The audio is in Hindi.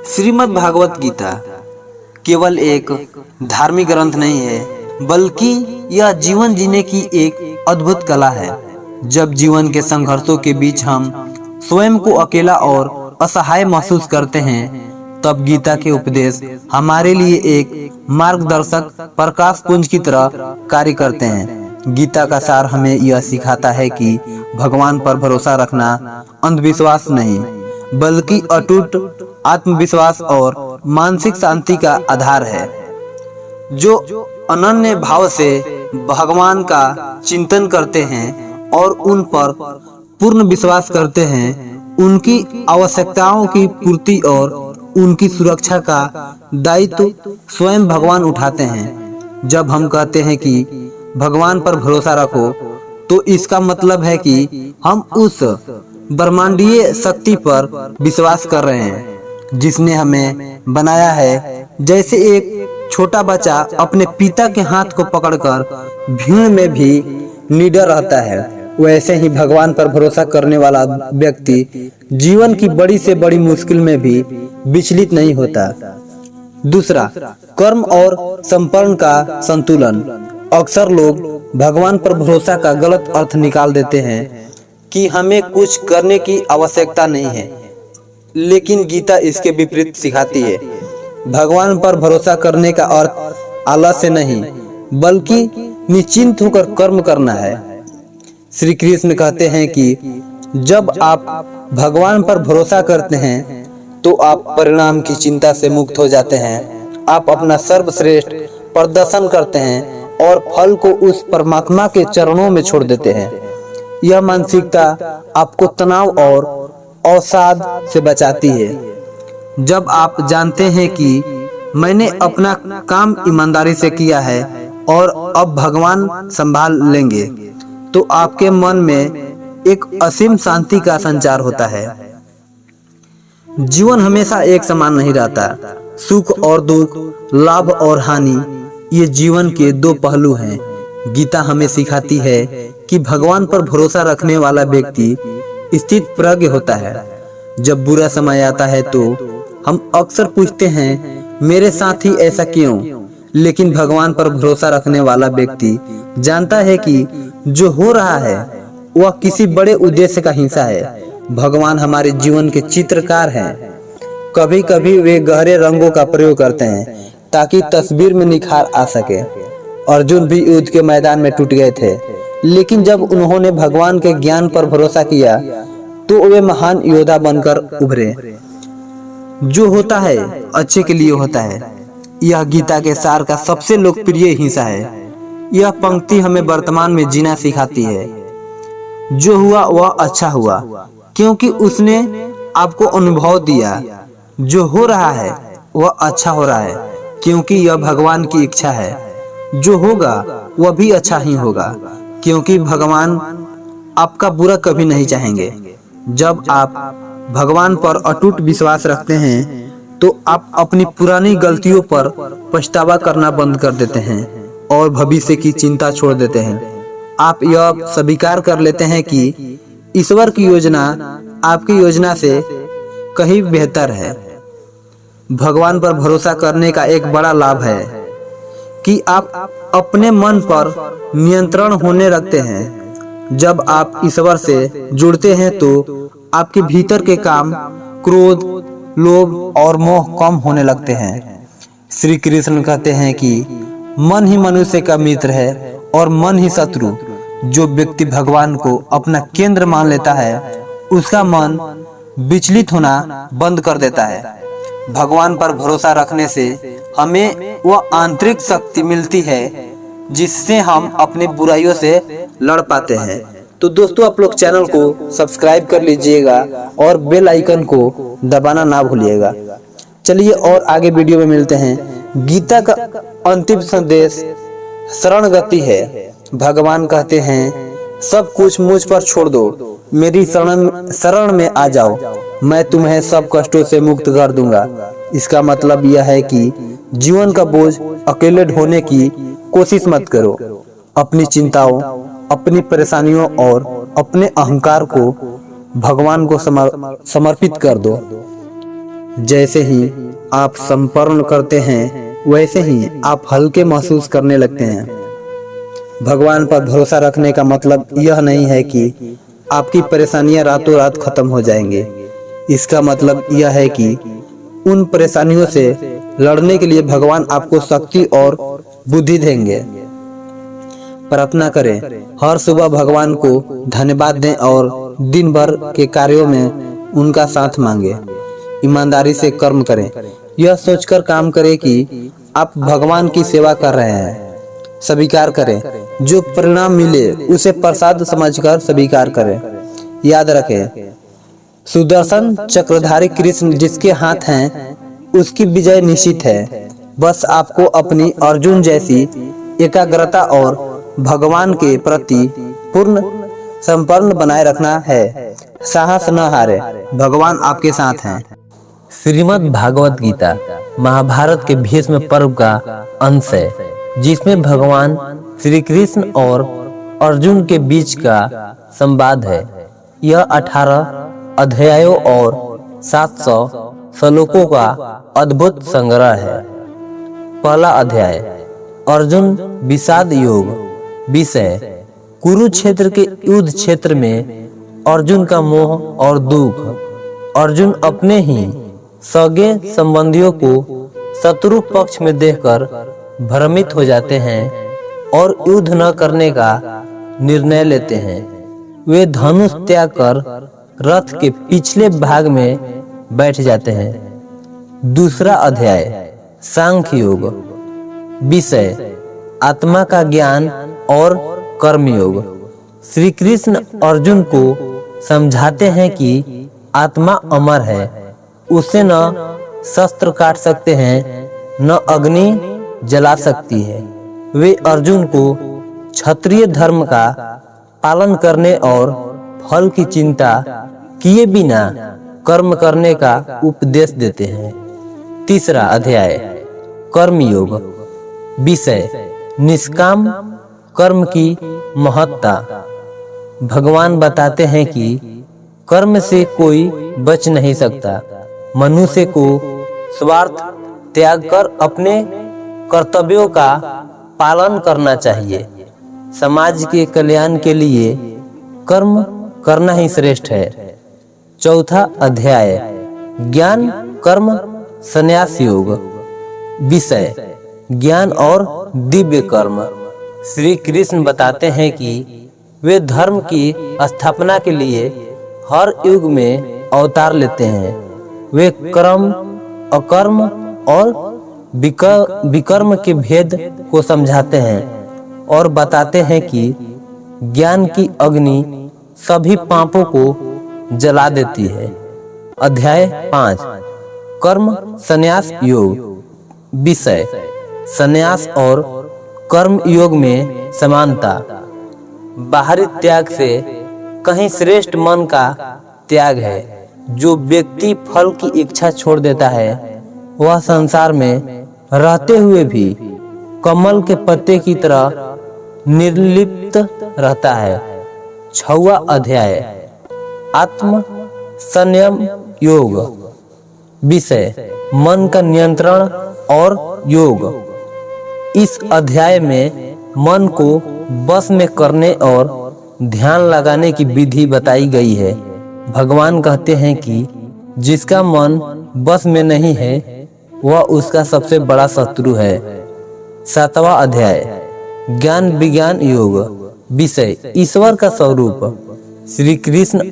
श्रीमद् भागवत गीता केवल एक धार्मिक ग्रंथ नहीं है, बल्कि यह जीवन जीने की एक अद्भुत कला है। जब जीवन के संघर्षों के बीच हम स्वयं को अकेला और असहाय महसूस करते हैं, तब गीता के उपदेश हमारे लिए एक मार्गदर्शक प्रकाश पुंज की तरह कार्य करते हैं। गीता का सार हमें यह सिखाता है कि भगवान पर भरोसा रखना अंधविश्वास नहीं, बल्कि अटूट आत्मविश्वास और मानसिक शांति का आधार है। जो अनन्य भाव से भगवान का चिंतन करते हैं और उन पर पूर्ण विश्वास करते हैं, उनकी आवश्यकताओं की पूर्ति और उनकी सुरक्षा का दायित्व स्वयं भगवान उठाते हैं। जब हम कहते हैं कि भगवान पर भरोसा रखो, तो इसका मतलब है कि हम उस ब्रह्मांडीय शक्ति पर विश्वास कर रहे हैं जिसने हमें बनाया है। जैसे एक छोटा बच्चा अपने पिता के हाथ को पकड़कर भीड़ में भी निडर रहता है, वैसे ही भगवान पर भरोसा करने वाला व्यक्ति जीवन की बड़ी से बड़ी मुश्किल में भी विचलित नहीं होता। दूसरा, कर्म और समर्पण का संतुलन। अक्सर लोग भगवान पर भरोसा का गलत अर्थ निकाल देते हैं कि हमें कुछ करने की आवश्यकता नहीं है, लेकिन गीता इसके विपरीत सिखाती है। भगवान पर भरोसा करने का अर्थ आलस्य नहीं, बल्कि निश्चिंत होकर कर्म करना है। श्री कृष्ण कहते हैं कि जब आप भगवान पर भरोसा करते हैं, तो आप परिणाम की चिंता से मुक्त हो जाते हैं। आप अपना सर्वश्रेष्ठ प्रदर्शन करते हैं और फल को उस परमात्मा के चरणों में छोड़ देते हैं। यह मानसिकता आपको तनाव और अवसाद से बचाती है। जब आप जानते हैं कि मैंने अपना काम ईमानदारी से किया है और अब भगवान संभाल लेंगे, तो आपके मन में एक असीम शांति का संचार होता है। जीवन हमेशा एक समान नहीं रहता। सुख और दुख, लाभ और हानि, ये जीवन के दो पहलू हैं। गीता हमें सिखाती है कि भगवान पर भरोसा रखने वाला व्यक्ति स्थित प्रज्ञ होता है। जब बुरा समय आता है तो हम अक्सर पूछते हैं, मेरे साथ ही ऐसा क्यों? लेकिन भगवान पर भरोसा रखने वाला व्यक्ति जानता है कि जो हो रहा है वह किसी बड़े उद्देश्य का हिस्सा है। भगवान हमारे जीवन के चित्रकार हैं। कभी कभी वे गहरे रंगों का प्रयोग करते हैं ताकि तस्वीर में निखार आ सके। अर्जुन भी युद्ध के मैदान में टूट गए थे, लेकिन जब उन्होंने भगवान के ज्ञान पर भरोसा किया तो वे महान योद्धा बनकर उभरे। जो होता है अच्छे के लिए होता है, यह गीता के सार का सबसे लोकप्रिय हिस्सा है। यह पंक्ति हमें वर्तमान में जीना सिखाती है। जो हुआ वह अच्छा हुआ, क्योंकि उसने आपको अनुभव दिया। जो हो रहा है वह अच्छा हो रहा है, क्योंकि यह भगवान की इच्छा है। जो होगा वह भी अच्छा ही होगा, क्योंकि भगवान आपका बुरा कभी नहीं चाहेंगे। जब आप भगवान पर अटूट विश्वास रखते हैं, तो आप अपनी पुरानी गलतियों पर पछतावा करना बंद कर देते हैं और भविष्य की चिंता छोड़ देते हैं। आप यह स्वीकार कर लेते हैं कि ईश्वर की योजना आपकी योजना से कहीं बेहतर है। भगवान पर भरोसा करने का एक बड़ा लाभ है कि आप अपने मन पर नियंत्रण होने रखते हैं। जब आप ईश्वर से जुड़ते हैं तो आपके भीतर के काम, क्रोध, लोभ और मोह कम होने लगते हैं। श्री कृष्ण कहते हैं कि मन ही मनुष्य का मित्र है और मन ही शत्रु। जो व्यक्ति भगवान को अपना केंद्र मान लेता है, उसका मन विचलित होना बंद कर देता है। भगवान पर भरोसा रखने से हमें वह आंतरिक शक्ति मिलती है जिससे हम अपनी बुराइयों से लड़ पाते हैं। तो दोस्तों, आप लोग चैनल को सब्सक्राइब कर लीजिएगा और बेल आइकन को दबाना ना भूलिएगा। चलिए और आगे वीडियो में मिलते हैं। गीता का अंतिम संदेश शरण गति है। भगवान कहते हैं, सब कुछ मुझ पर छोड़ दो, मेरी शरण में आ जाओ, मैं तुम्हें सब कष्टों से मुक्त कर दूंगा। इसका मतलब यह है कि जीवन का बोझ अकेले ढोने की कोशिश मत करो। अपनी चिंताओं, अपनी परेशानियों और अपने अहंकार को भगवान को समर्पित कर दो। जैसे ही आप संपूर्ण करते हैं वैसे ही आप हल्के महसूस करने लगते हैं। भगवान पर भरोसा रखने का मतलब यह नहीं है कि आपकी परेशानियां रातों रात खत्म हो जाएंगे। इसका मतलब यह है कि उन परेशानियों से लड़ने के लिए भगवान आपको शक्ति और बुद्धि देंगे। प्रार्थना करें, हर सुबह भगवान को धन्यवाद दें और दिन भर के कार्यों में उनका साथ मांगे। ईमानदारी से कर्म करें, यह सोचकर काम करें कि आप भगवान की सेवा कर रहे हैं। स्वीकार करें, जो परिणाम मिले उसे प्रसाद समझकर स्वीकार करें। याद रखें, सुदर्शन चक्रधारी कृष्ण जिसके हाथ हैं उसकी विजय निश्चित है। बस आपको अपनी अर्जुन जैसी एकाग्रता और भगवान के प्रति पूर्ण समर्पण बनाए रखना है। साहस न हारे, भगवान आपके साथ हैं। श्रीमद् भागवत गीता महाभारत के भीष्म पर्व का अंश है, जिसमें भगवान श्री कृष्ण और अर्जुन के बीच का संवाद है। यह 18 अध्यायों और 700 श्लोकों का अद्भुत संग्रह है। पहला अध्याय, अर्जुन विषाद योग। विषय, कुरुक्षेत्र के युद्ध क्षेत्र में अर्जुन का मोह और दुख। अर्जुन अपने ही सगे संबंधियों को शत्रु पक्ष में देखकर भ्रमित हो जाते हैं और युद्ध न करने का निर्णय लेते हैं। वे धनुष त्याग कर रथ के पिछले भाग में बैठ जाते हैं। दूसरा अध्याय, सांख्य योग। विषय, आत्मा का ज्ञान और कर्म योग। श्री कृष्ण अर्जुन को समझाते हैं कि आत्मा अमर है, उसे न शस्त्र काट सकते हैं न अग्नि जला सकती है। वे अर्जुन को क्षत्रिय धर्म का पालन करने और फल की चिंता किए बिना कर्म करने का उपदेश देते हैं। तीसरा अध्याय, कर्म योग। विषय, निष्काम कर्म की महत्ता। भगवान बताते हैं कि कर्म से कोई बच नहीं सकता। मनुष्य को स्वार्थ त्याग कर अपने कर्तव्यों का पालन करना चाहिए। समाज के कल्याण के लिए कर्म करना ही श्रेष्ठ है। चौथा अध्याय, ज्ञान कर्म संन्यास योग। विषय, ज्ञान और दिव्य कर्म। श्री कृष्ण बताते हैं कि वे धर्म की स्थापना के लिए हर युग में अवतार लेते हैं। वे कर्म, अकर्म और विकर्म के भेद को समझाते हैं और बताते हैं कि ज्ञान की अग्नि सभी पापों को जला देती है। अध्याय 5, कर्म संन्यास योग। विषय, संन्यास और कर्म योग में समानता। बाहरी त्याग से कहीं श्रेष्ठ मन का त्याग है। जो व्यक्ति फल की इच्छा छोड़ देता है वह संसार में रहते हुए भी कमल के पत्ते की तरह निर्लिप्त रहता है। 6वां अध्याय, आत्म संयम योग। विषय, मन का नियंत्रण और योग। इस अध्याय में मन को बस में करने और ध्यान लगाने की विधि बताई गई है। भगवान कहते हैं कि जिसका मन बस में नहीं है वह उसका सबसे बड़ा शत्रु है। 7वां अध्याय, ज्ञान विज्ञान योग। विषय, ईश्वर का स्वरूप। श्री कृष्ण